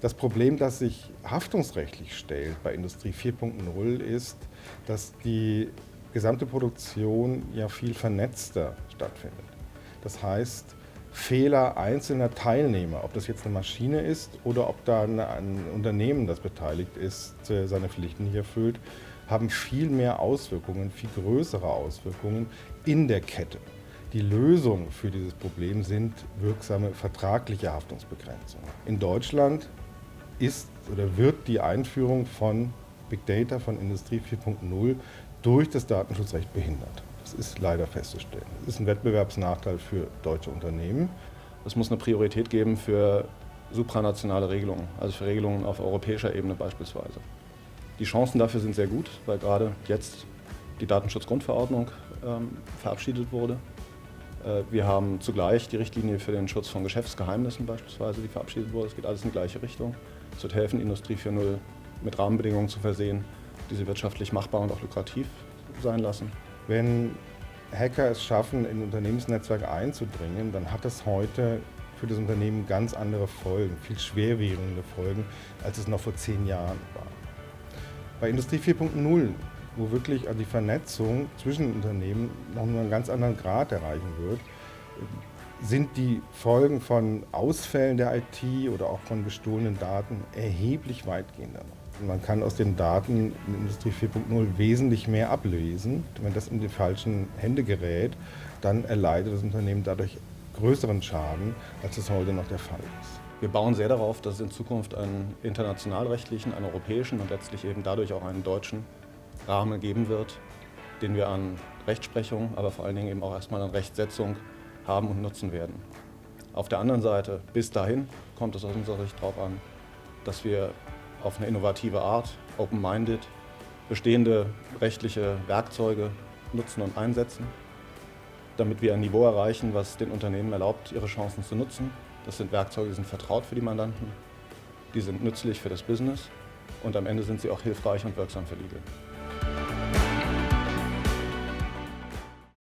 Das Problem, das sich haftungsrechtlich stellt bei Industrie 4.0, ist, dass die gesamte Produktion ja viel vernetzter stattfindet. Das heißt, Fehler einzelner Teilnehmer, ob das jetzt eine Maschine ist oder ob da ein Unternehmen, das beteiligt ist, seine Pflichten nicht erfüllt, haben viel mehr Auswirkungen, viel größere Auswirkungen in der Kette. Die Lösung für dieses Problem sind wirksame vertragliche Haftungsbegrenzungen. In Deutschland ist oder wird die Einführung von Big Data, von Industrie 4.0 durch das Datenschutzrecht behindert. Das ist leider festzustellen. Das ist ein Wettbewerbsnachteil für deutsche Unternehmen. Es muss eine Priorität geben für supranationale Regelungen, also für Regelungen auf europäischer Ebene beispielsweise. Die Chancen dafür sind sehr gut, weil gerade jetzt die Datenschutzgrundverordnung verabschiedet wurde. Wir haben zugleich die Richtlinie für den Schutz von Geschäftsgeheimnissen beispielsweise, die verabschiedet wurde. Es geht alles in die gleiche Richtung. Es wird helfen, Industrie 4.0 mit Rahmenbedingungen zu versehen, die sie wirtschaftlich machbar und auch lukrativ sein lassen. Wenn Hacker es schaffen, in Unternehmensnetzwerke einzudringen, dann hat das heute für das Unternehmen ganz andere Folgen, viel schwerwiegende Folgen, als es noch vor 10 Jahren war. Bei Industrie 4.0, wo wirklich die Vernetzung zwischen Unternehmen noch nur einen ganz anderen Grad erreichen wird, sind die Folgen von Ausfällen der IT oder auch von gestohlenen Daten erheblich weitgehender. Man kann aus den Daten in Industrie 4.0 wesentlich mehr ablesen. Wenn das in die falschen Hände gerät, dann erleidet das Unternehmen dadurch größeren Schaden, als es heute noch der Fall ist. Wir bauen sehr darauf, dass es in Zukunft einen internationalrechtlichen, einen europäischen und letztlich eben dadurch auch einen deutschen Rahmen geben wird, den wir an Rechtsprechung, aber vor allen Dingen eben auch erstmal an Rechtsetzung haben und nutzen werden. Auf der anderen Seite, bis dahin kommt es aus unserer Sicht darauf an, dass wir auf eine innovative Art, open-minded, bestehende rechtliche Werkzeuge nutzen und einsetzen, damit wir ein Niveau erreichen, was den Unternehmen erlaubt, ihre Chancen zu nutzen. Das sind Werkzeuge, die sind vertraut für die Mandanten, die sind nützlich für das Business und am Ende sind sie auch hilfreich und wirksam für Legal.